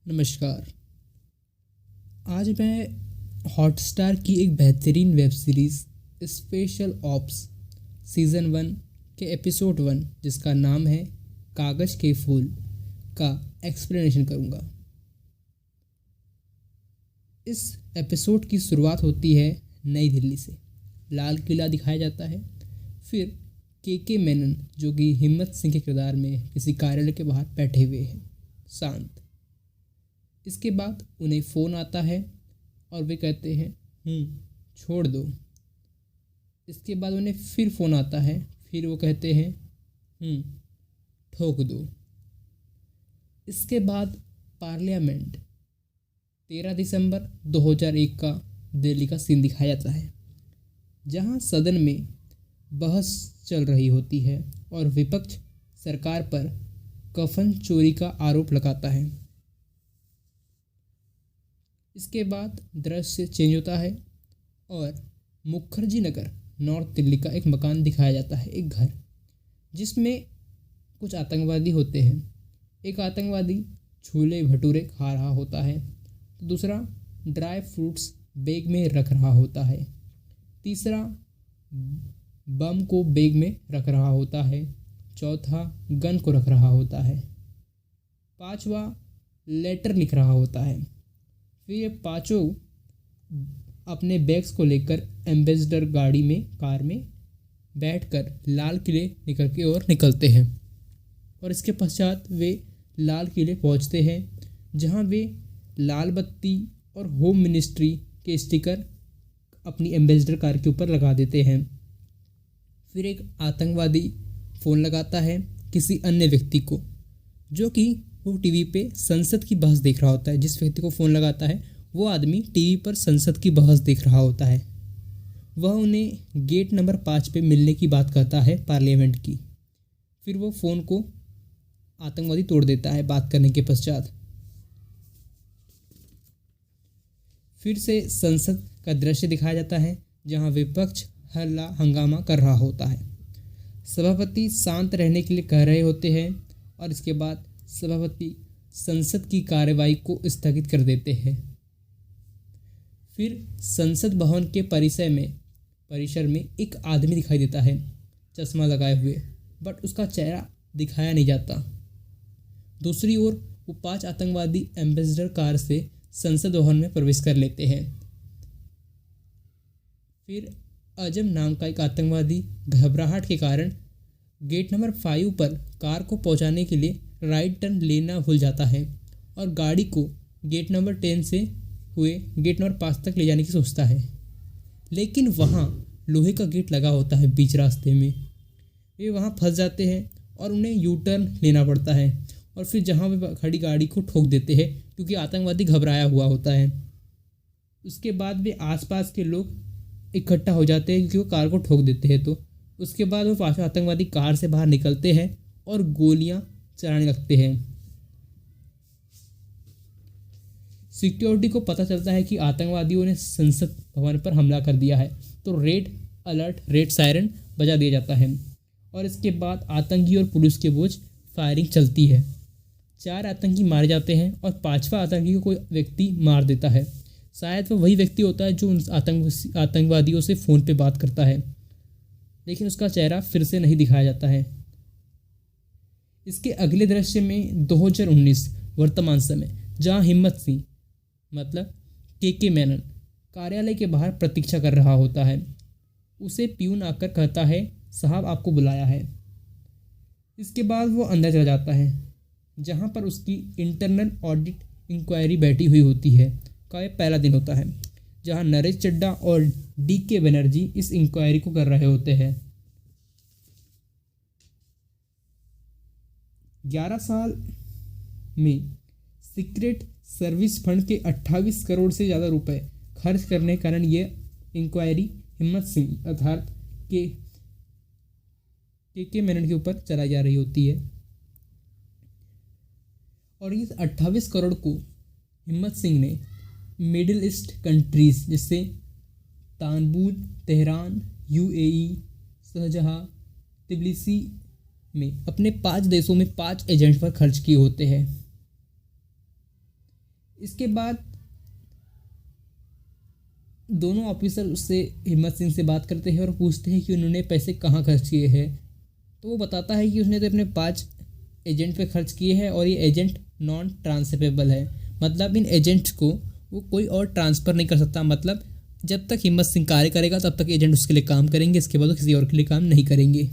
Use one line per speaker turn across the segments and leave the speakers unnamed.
नमस्कार। आज मैं हॉटस्टार की एक बेहतरीन web series special ops season 1 के एपिसोड 1 जिसका नाम है कागज़ के फूल का एक्सप्लेनेशन करूँगा। इस एपिसोड की शुरुआत होती है नई दिल्ली से। लाल किला दिखाया जाता है। फिर के मेनन जो कि हिम्मत सिंह के किरदार में किसी कार्यालय के बाहर बैठे हुए हैं, शांत। इसके बाद उन्हें फ़ोन आता है और वे कहते हैं छोड़ दो। इसके बाद उन्हें फिर फ़ोन आता है, फिर वो कहते हैं ठोक दो। इसके बाद पार्लियामेंट 13 दिसंबर 2001 का दिल्ली का सीन दिखाया जाता है, जहां सदन में बहस चल रही होती है और विपक्ष सरकार पर कफन चोरी का आरोप लगाता है। इसके बाद दृश्य चेंज होता है और मुखर्जी नगर नॉर्थ दिल्ली का एक मकान दिखाया जाता है, एक घर जिसमें कुछ आतंकवादी होते हैं। एक आतंकवादी छोले भटूरे खा रहा होता है, तो दूसरा ड्राई फ्रूट्स बैग में रख रहा होता है, तीसरा बम को बैग में रख रहा होता है, चौथा गन को रख रहा होता है, पांचवा लेटर लिख रहा होता है। फिर ये पांचों अपने बैग्स को लेकर एम्बेसडर गाड़ी में कार में बैठकर लाल किले निकल के और निकलते हैं और इसके पश्चात वे लाल किले पहुंचते हैं, जहां वे लाल बत्ती और होम मिनिस्ट्री के स्टिकर अपनी एम्बेसडर कार के ऊपर लगा देते हैं। फिर एक आतंकवादी फ़ोन लगाता है किसी अन्य व्यक्ति को, जो कि वो टीवी पे संसद की बहस देख रहा होता है। जिस व्यक्ति को फ़ोन लगाता है वो आदमी टीवी पर संसद की बहस देख रहा होता है। वह उन्हें गेट नंबर 5 पे मिलने की बात करता है पार्लियामेंट की। फिर वो फ़ोन को आतंकवादी तोड़ देता है बात करने के पश्चात। फिर से संसद का दृश्य दिखाया जाता है, जहां विपक्ष हल्ला हंगामा कर रहा होता है। सभापति शांत रहने के लिए कह रहे होते हैं और इसके बाद सभापति संसद की कार्यवाही को स्थगित कर देते हैं। फिर संसद भवन के परिसर में एक आदमी दिखाई देता है, चश्मा लगाए हुए, बट उसका चेहरा दिखाया नहीं जाता। दूसरी ओर वो 5 आतंकवादी एम्बेसडर कार से संसद भवन में प्रवेश कर लेते हैं। फिर अजम नाम का एक आतंकवादी घबराहट के कारण गेट नंबर 5 पर कार को पहुंचाने के लिए राइट टर्न लेना भूल जाता है और गाड़ी को गेट नंबर 10 से हुए गेट नंबर 5 तक ले जाने की सोचता है, लेकिन वहाँ लोहे का गेट लगा होता है बीच रास्ते में। वे वहाँ फंस जाते हैं और उन्हें यू टर्न लेना पड़ता है और फिर जहाँ वे खड़ी गाड़ी को ठोक देते हैं, क्योंकि आतंकवादी घबराया हुआ होता है। उसके बाद वे आसपास के लोग इकट्ठा हो जाते हैं क्योंकि वो कार को ठोक देते हैं। तो उसके बाद वो 5 आतंकवादी कार से बाहर निकलते हैं और गोलियां चलाने लगते हैं। सिक्योरिटी को पता चलता है कि आतंकवादियों ने संसद भवन पर हमला कर दिया है, तो रेड अलर्ट, रेड सायरन बजा दिया जाता है और इसके बाद आतंकी और पुलिस के बीच फायरिंग चलती है। 4 आतंकी मारे जाते हैं और 5वां आतंकी को कोई व्यक्ति मार देता है। शायद वो वही व्यक्ति होता है जो उन आतंकवादियों से फ़ोन पे बात करता है, लेकिन उसका चेहरा फिर से नहीं दिखाया जाता है। इसके अगले दृश्य में 2019 वर्तमान समय, जहां हिम्मत सिंह मतलब के मेनन कार्यालय के बाहर प्रतीक्षा कर रहा होता है। उसे प्यून आकर कहता है, साहब आपको बुलाया है। इसके बाद वो अंदर चला जाता है, जहां पर उसकी इंटरनल ऑडिट इंक्वायरी बैठी हुई होती है का ये पहला दिन होता है, जहां नरेश चड्डा और DK बनर्जी इस इंक्वायरी को कर रहे होते हैं। 11 साल में सीक्रेट सर्विस फंड के 28 करोड़ से ज़्यादा रुपए खर्च करने के कारण ये इंक्वायरी हिम्मत सिंह अर्थात के मेनन के ऊपर चलाई जा रही होती है। और इस 28 करोड़ को हिम्मत सिंह ने मिडिल ईस्ट कंट्रीज़ जैसे तानबूल, तेहरान, UAE, शारजाह, तिब्लिसी में अपने 5 देशों में 5 एजेंट पर खर्च किए होते हैं। इसके बाद दोनों ऑफिसर उससे हिम्मत सिंह से बात करते हैं और पूछते हैं कि उन्होंने पैसे कहाँ खर्च किए हैं। तो वो बताता है कि उसने तो अपने 5 एजेंट पे खर्च किए हैं और ये एजेंट नॉन ट्रांसफरेबल है, मतलब इन एजेंट्स को वो कोई और ट्रांसफ़र नहीं कर सकता। मतलब जब तक हिम्मत सिंह कार्य करेगा तब तक एजेंट उसके लिए काम करेंगे, इसके बाद वो किसी और के लिए काम नहीं करेंगे।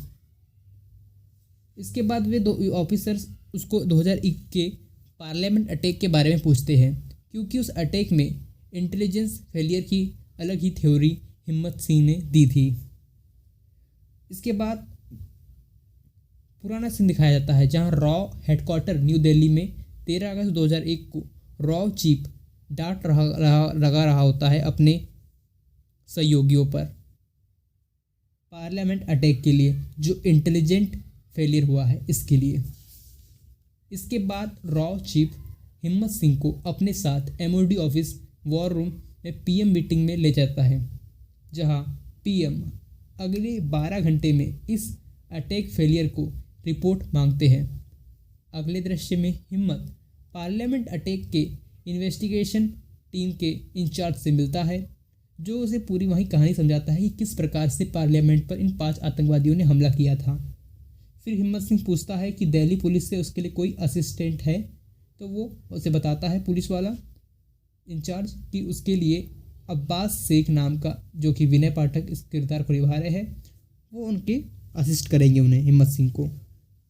इसके बाद वे दो ऑफिसर्स उसको 2001 के पार्लियामेंट अटैक के बारे में पूछते हैं, क्योंकि उस अटैक में इंटेलिजेंस फेलियर की अलग ही थ्योरी हिम्मत सिंह ने दी थी। इसके बाद पुराना सीन दिखाया जाता है जहां रॉ हेडक्वार्टर न्यू दिल्ली में 13 अगस्त 2001 को रॉ चीफ डांट लगा रहा होता है अपने सहयोगियों पर पार्लियामेंट अटैक के लिए जो इंटेलिजेंट फेलियर हुआ है इसके लिए। इसके बाद रॉ चीफ हिम्मत सिंह को अपने साथ एमओडी ऑफिस वॉर रूम में पीएम मीटिंग में ले जाता है, जहां पीएम अगले 12 घंटे में इस अटैक फेलियर को रिपोर्ट मांगते हैं। अगले दृश्य में हिम्मत पार्लियामेंट अटैक के इन्वेस्टिगेशन टीम के इंचार्ज से मिलता है, जो उसे पूरी वही कहानी समझाता है कि किस प्रकार से पार्लियामेंट पर इन 5 आतंकवादियों ने हमला किया था। फिर हिम्मत सिंह पूछता है कि दिल्ली पुलिस से उसके लिए कोई असिस्टेंट है, तो वो उसे बताता है पुलिस वाला इंचार्ज कि उसके लिए अब्बास शेख नाम का, जो कि विनय पाठक इस किरदार को निभा रहे हैं, वो उनके असिस्ट करेंगे उन्हें, हिम्मत सिंह को।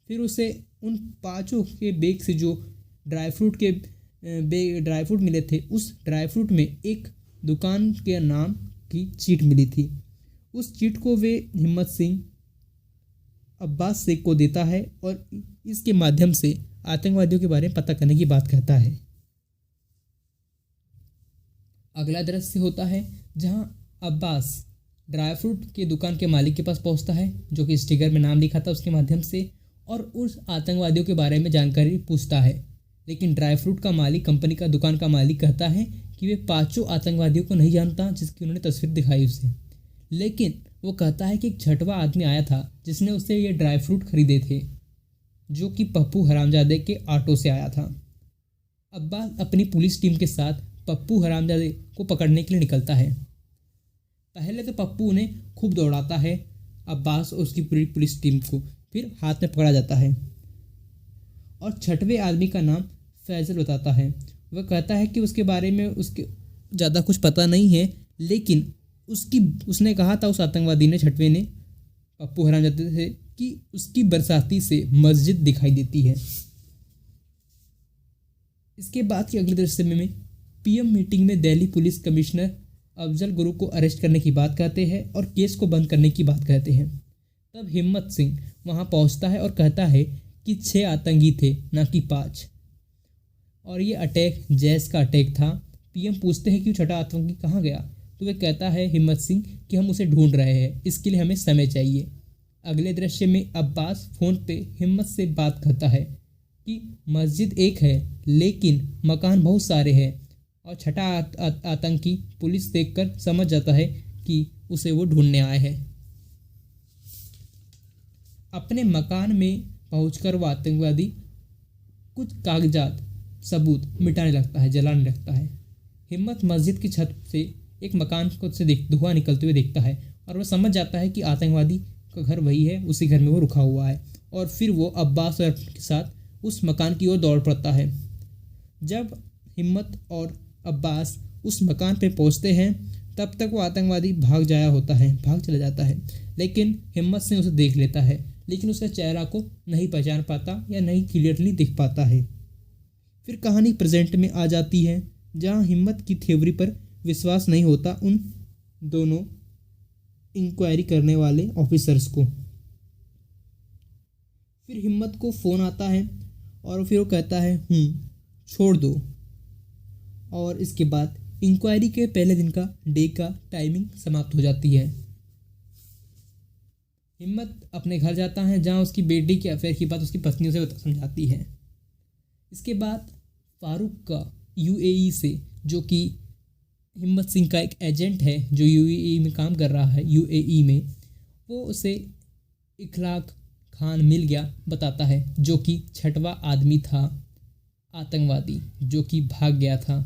फिर उसे उन 5 के बैग से जो ड्राई फ्रूट मिले थे, उस ड्राई फ्रूट में एक दुकान के नाम की चीट मिली थी। उस चीट को वे हिम्मत सिंह अब्बास शेख को देता है और इसके माध्यम से आतंकवादियों के बारे में पता करने की बात कहता है। अगला दृश्य होता है जहां अब्बास ड्राई फ्रूट की दुकान के मालिक के पास पहुंचता है, जो कि स्टिकर में नाम लिखा था उसके माध्यम से, और उस आतंकवादियों के बारे में जानकारी पूछता है। लेकिन ड्राई फ्रूट का मालिक, कंपनी का दुकान का मालिक कहता है कि वे 5 आतंकवादियों को नहीं जानता जिसकी उन्होंने तस्वीर दिखाई उसे। लेकिन वो कहता है कि एक 6वां आदमी आया था जिसने उससे ये ड्राई फ्रूट खरीदे थे, जो कि पप्पू हरामजादे के ऑटो से आया था। अब्बास अपनी पुलिस टीम के साथ पप्पू हरामजादे को पकड़ने के लिए निकलता है। पहले तो पप्पू उन्हें खूब दौड़ाता है, अब्बास और उसकी पूरी पुलिस टीम को, फिर हाथ में पकड़ा जाता है और 6वें आदमी का नाम फैजल बताता है। वह कहता है कि उसके बारे में उसके ज़्यादा कुछ पता नहीं है, लेकिन उसने कहा था, उस आतंकवादी ने, 6वें ने, पप्पू हरामजादे से, कि उसकी बरसाती से मस्जिद दिखाई देती है। इसके बाद की अगले दृश्य में पीएम मीटिंग में दिल्ली पुलिस कमिश्नर अफजल गुरु को अरेस्ट करने की बात कहते हैं और केस को बंद करने की बात कहते हैं। तब हिम्मत सिंह वहां पहुंचता है और कहता है कि 6 आतंकी थे, ना कि 5, और ये अटैक जैश का अटैक था। पीएम पूछते हैं कि 6वां आतंकी कहाँ गया, तो वह कहता है हिम्मत सिंह कि हम उसे ढूंढ रहे हैं, इसके लिए हमें समय चाहिए। अगले दृश्य में अब्बास फ़ोन पे हिम्मत से बात करता है कि मस्जिद एक है लेकिन मकान बहुत सारे हैं, और 6वां आतंकी पुलिस देखकर समझ जाता है कि उसे वो ढूंढने आए हैं। अपने मकान में पहुंचकर वो आतंकवादी कुछ कागजात सबूत मिटाने लगता है, जलाने लगता है। हिम्मत मस्जिद की छत से एक मकान को से धुआं निकलते हुए देखता है और वह समझ जाता है कि आतंकवादी का घर वही है, उसी घर में वो रुका हुआ है, और फिर वो अब्बास के साथ उस मकान की ओर दौड़ पड़ता है। जब हिम्मत और अब्बास उस मकान पर पहुंचते हैं तब तक वो आतंकवादी भाग चला जाता है, लेकिन हिम्मत सिंह उसे देख लेता है, लेकिन उसका चेहरा को नहीं पहचान पाता या नहीं क्लियरली दिख पाता है। फिर कहानी प्रेजेंट में आ जाती है जहां हिम्मत की थ्योरी पर विश्वास नहीं होता उन दोनों इंक्वायरी करने वाले ऑफिसर्स को। फिर हिम्मत को फ़ोन आता है और फिर वो कहता है छोड़ दो, और इसके बाद इंक्वायरी के पहले दिन का डे का टाइमिंग समाप्त हो जाती है। हिम्मत अपने घर जाता है जहां उसकी बेटी के अफेयर की बात उसकी पत्नी से समझाती है। इसके बाद फारूक का यूएई से, जो कि हिम्मत सिंह का एक एजेंट है जो यूएई में काम कर रहा है, यूएई में, वो उसे इखलाक खान मिल गया बताता है, जो कि 6वां आदमी था आतंकवादी जो कि भाग गया था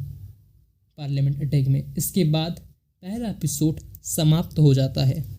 पार्लियामेंट अटैक में। इसके बाद पहला एपिसोड समाप्त हो जाता है।